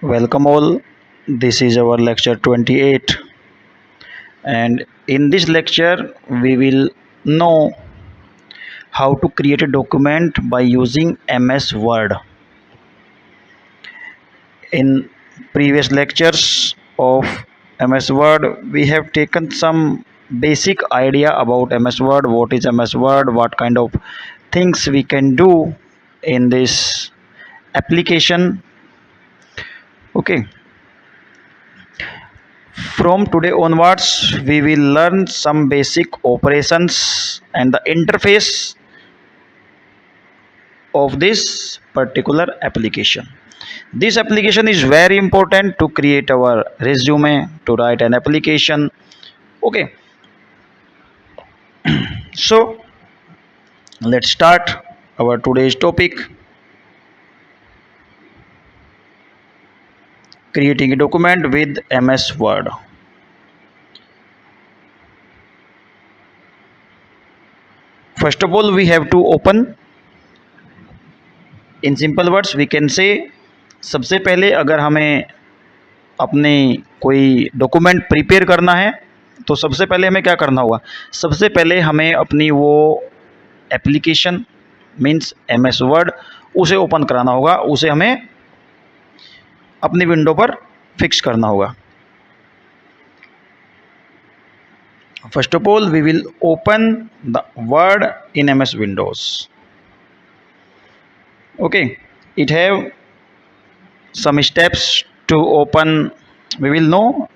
Welcome all. This is our lecture 28, and in this lecture, we will know how to create a document by using MS Word. In previous lectures of MS Word, we have taken some basic idea about MS Word. What is MS Word? What kind of things we can do in this application? Okay. From today onwards, we will learn some basic operations and the interface of this particular application. This application is very important to create our resume, to write an application. Okay, so let's start our today's topic, creating a document with MS Word. First of all, we have to open. In simple words we can say सबसे पहले अगर हमें अपने कोई document prepare करना है तो सबसे पहले हमें क्या करना होगा। सबसे पहले हमें अपनी वो एप्लीकेशन मीन्स MS वर्ड उसे ओपन कराना होगा, उसे हमें अपनी विंडो पर फिक्स करना होगा। First of all we will open the Word in MS Windows. Okay, it have some steps to open. We will know.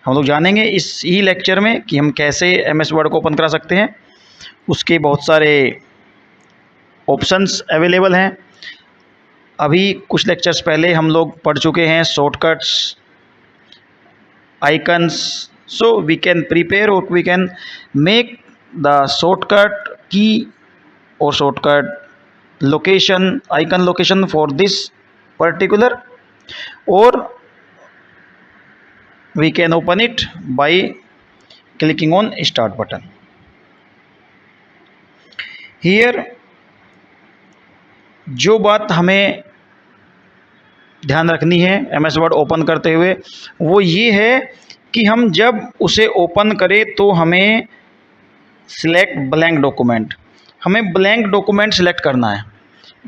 हम लोग जानेंगे इस ही लेक्चर में कि हम कैसे MS वर्ड को ओपन करा सकते हैं। उसके बहुत सारे ऑप्शंस अवेलेबल हैं। अभी कुछ लेक्चर्स पहले हम लोग पढ़ चुके हैं shortcuts, icons. So we can prepare और we can make the shortcut की और shortcut location, icon location for this particular, or we can open it by clicking on start button. Here जो बात हमें ध्यान रखनी है MS वर्ड ओपन करते हुए वो ये है कि हम जब उसे ओपन करें तो हमें सिलेक्ट ब्लैंक डॉक्यूमेंट, हमें ब्लैंक डॉक्यूमेंट सिलेक्ट करना है,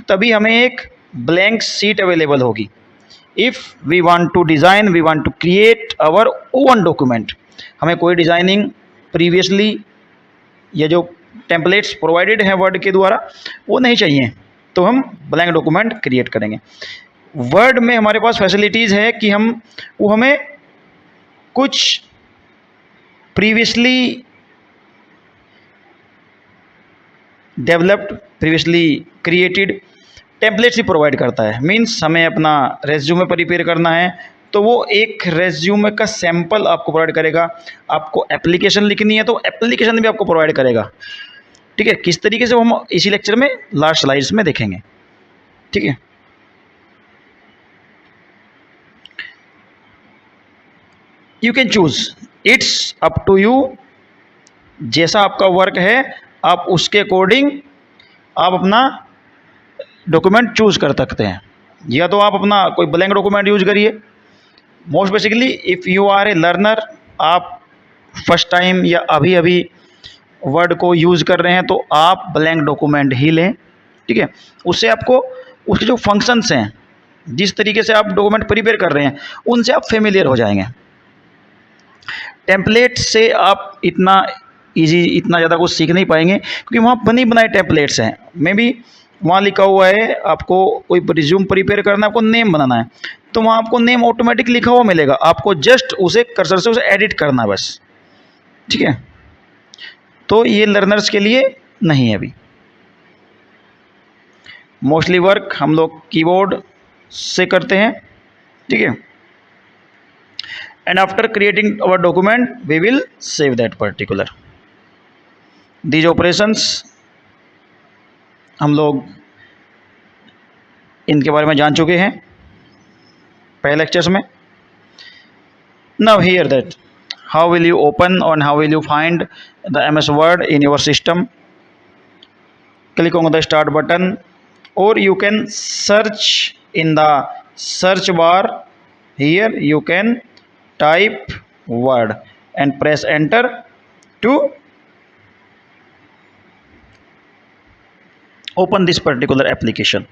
तभी हमें एक ब्लैंक सीट अवेलेबल होगी। If we want to design, we want to create our own document, हमें कोई डिज़ाइनिंग प्रीवियसली या जो टेम्पलेट्स प्रोवाइडेड हैं वर्ड के द्वारा वो नहीं चाहिए, तो हम ब्लैंक डॉक्यूमेंट क्रिएट करेंगे। वर्ड में हमारे पास फैसिलिटीज़ है कि हमें कुछ previously developed, previously created templates ही प्रोवाइड करता है। मीन्स हमें अपना रेज्यूमे प्रिपेयर करना है तो वो एक रेज्यूमे का सैंपल आपको प्रोवाइड करेगा। आपको एप्लीकेशन लिखनी है तो एप्लीकेशन भी आपको प्रोवाइड करेगा। ठीक है, किस तरीके से वो हम इसी लेक्चर में लास्ट स्लाइड्स में देखेंगे। ठीक है, you can choose, it's up to you. जैसा आपका वर्क है आप उसके अकॉर्डिंग आप अपना डॉक्यूमेंट चूज कर सकते हैं, या तो आप अपना कोई ब्लैंक डॉक्यूमेंट यूज करिए। Most basically if you are a learner, आप फर्स्ट टाइम या अभी अभी वर्ड को यूज़ कर रहे हैं तो आप ब्लैंक डॉक्यूमेंट ही लें। ठीक है, उससे आपको उसके जो फंक्शंस हैं, जिस तरीके से आप डॉक्यूमेंट प्रिपेयर कर रहे हैं उनसे आप फेमिलियर हो जाएंगे। टेम्पलेट से आप इतना ज़्यादा कुछ सीख नहीं पाएंगे क्योंकि वहाँ बनी बनाए टेम्पलेट्स हैं। मे बी वहाँ लिखा हुआ है आपको कोई रिज्यूम प्रिपेयर करना है, आपको नेम बनाना है तो वहाँ आपको नेम ऑटोमेटिक लिखा हुआ मिलेगा, आपको जस्ट उसे कर्सर से उसे एडिट करना है बस। ठीक है, तो ये लर्नर्स के लिए नहीं है। अभी मोस्टली वर्क हम लोग कीबोर्ड से करते हैं। ठीक है, and after creating our document we will save that particular these operations। हम लोग इनके बारे में जान चुके हैं पहले लेक्चर्स में। now here that how will you open and how will you find the MS Word in your system। click on the start button or you can search in the search bar. Here you can type word and press enter to open this particular application.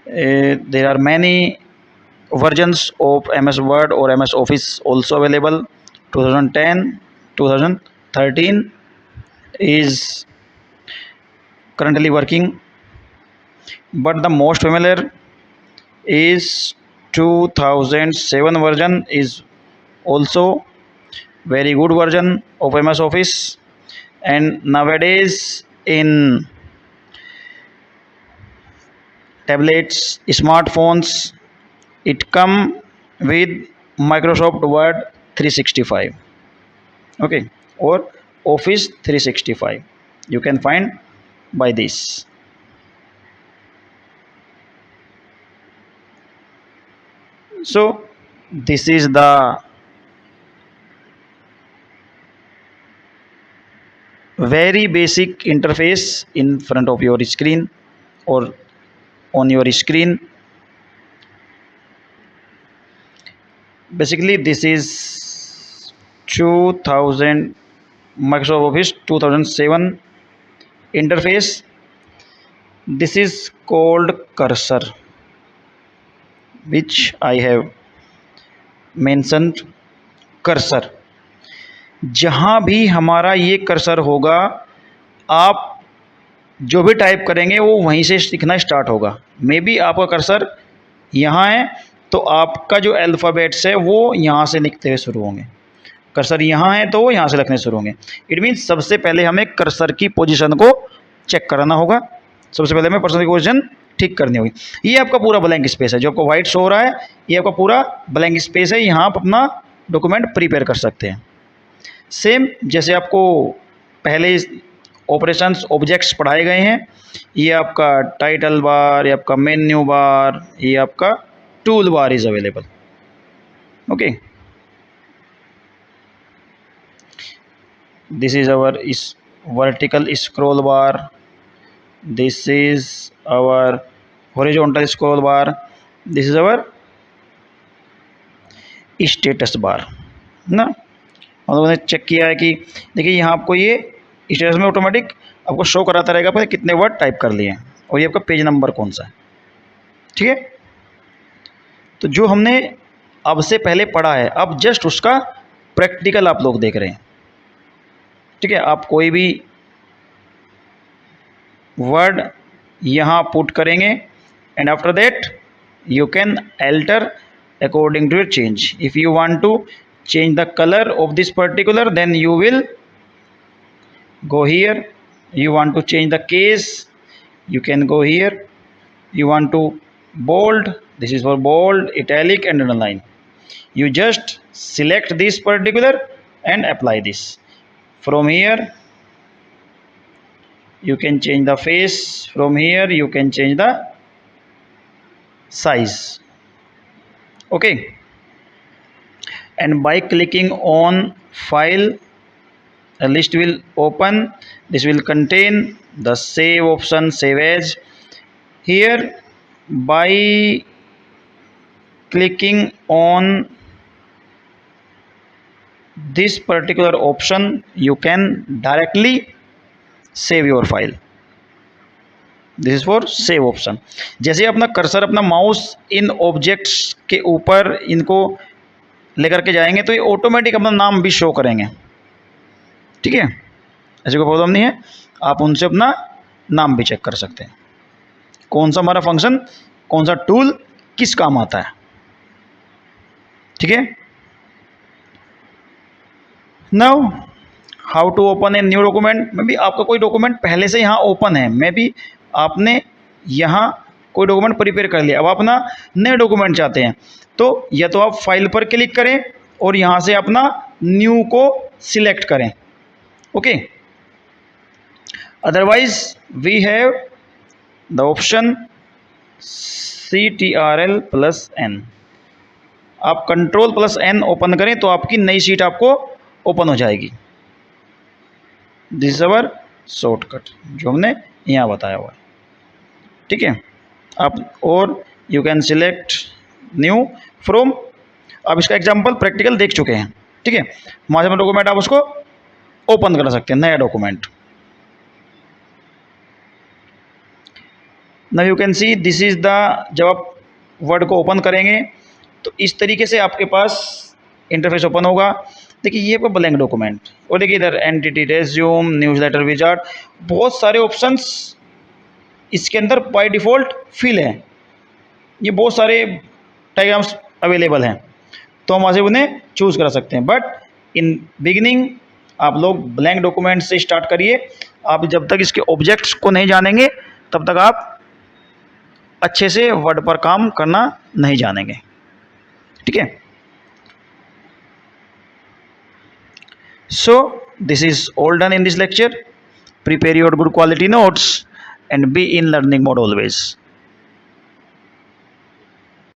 There are many versions of MS Word or MS Office also available. 2010, 2013 is currently working, but the most familiar is 2007 version is also very good version of MS Office. And nowadays in tablets, smartphones, it come with Microsoft Word 365, okay, or Office 365. You can find by this. So this is the very basic interface in front of your screen or on your screen. Basically this is 2000 Microsoft Office 2007 interface. This is called cursor, which I have mentioned. Cursor, जहाँ भी हमारा ये cursor होगा, आप जो भी type करेंगे वो वहीं से दिखना स्टार्ट होगा. मे बी आपका कर्सर यहाँ है तो आपका जो अल्फ़ाबेट्स है वो यहाँ से लिखते हुए शुरू होंगे. कर्सर यहाँ है तो वो यहाँ से लिखने शुरू होंगे. इट मीन्स सबसे पहले हमें कर्सर की पोजीशन को चेक कराना होगा. सबसे पहले हमें कर्सर की पोजीशन ठीक करनी होगी. ये आपका पूरा ब्लैंक स्पेस है, जो आपको वाइट शो हो रहा है ये आपका पूरा ब्लैंक स्पेस है. यहाँ आप अपना डॉक्यूमेंट प्रिपेयर कर सकते हैं. सेम जैसे आपको पहले ऑपरेशंस ऑब्जेक्ट्स पढ़ाए गए हैं. ये आपका टाइटल बार, ये आपका मेन्यू बार, ये आपका tool bar is available. Okay, this is our vertical scroll bar, this is our horizontal scroll bar, this is our status bar ना. हम लोगों ने चेक किया है कि देखिए यहाँ आपको ये स्टेटस में ऑटोमेटिक आपको शो कराता रहेगा आपने कितने वर्ड टाइप कर लिए हैं और ये आपका पेज नंबर कौन सा है. ठीक है, तो जो हमने अब से पहले पढ़ा है अब जस्ट उसका प्रैक्टिकल आप लोग देख रहे हैं. ठीक है, आप कोई भी वर्ड यहाँ पुट करेंगे and after that you can alter according to your change. If you want to change the color of this particular, then you will go here. You want to change the case, you can go here. You want to bold, this is for bold, italic and underline. You just select this particular and apply this. From here you can change the face, from here you can change the size. Okay, and by clicking on file a list will open. This will contain the save option, save as. Here by clicking on this particular option you can directly save your file. This is for save option. जैसे अपना cursor अपना mouse इन objects के ऊपर इनको लेकर के जाएंगे तो ये ऑटोमेटिक अपना नाम भी शो करेंगे. ठीक है, ऐसी कोई प्रॉब्लम नहीं है. आप उनसे अपना नाम भी चेक कर सकते हैं कौन सा हमारा फंक्शन, कौन सा टूल किस काम आता है. ठीक है, now how to open a new document. Maybe आपका कोई डॉक्यूमेंट पहले से यहाँ ओपन है, मे बी आपने यहाँ कोई डॉक्यूमेंट प्रिपेयर कर लिया, अब आप अपना नए डॉक्यूमेंट चाहते हैं तो या तो आप फाइल पर क्लिक करें और यहाँ से अपना न्यू को सिलेक्ट करें. Okay, otherwise we have the option CTRL+N. आप Ctrl+N ओपन करें तो आपकी नई शीट आपको ओपन हो जाएगी. दिस इज अवर शॉर्टकट जो हमने यहाँ बताया हुआ है. ठीक है, आप और you can select new from. अब इसका एग्जाम्पल प्रैक्टिकल देख चुके हैं, ठीक है। वहाँ से डॉक्यूमेंट आप उसको ओपन कर सकते हैं, नया document. Now you can see this is the, जब आप वर्ड को ओपन करेंगे तो इस तरीके से आपके पास इंटरफेस ओपन होगा। देखिए ये आपका ब्लैंक डॉक्यूमेंट, और देखिए इधर एंटिटी, रेज्यूम, न्यूज़लेटर विजार्ड, बहुत सारे ऑप्शंस इसके अंदर बाय डिफ़ॉल्ट फिल है। ये बहुत सारे डायग्राम्स अवेलेबल हैं, तो हम वहाँ से उन्हें चूज़ कर सकते हैं। बट इन बिगिनिंग आप लोग ब्लैंक डॉक्यूमेंट से स्टार्ट करिए। आप जब तक इसके ऑब्जेक्ट्स को नहीं जानेंगे तब तक आप अच्छे से वर्ड पर काम करना नहीं जानेंगे, ठीक है। So this is all done in this lecture. Prepare your good quality notes and be in learning mode always.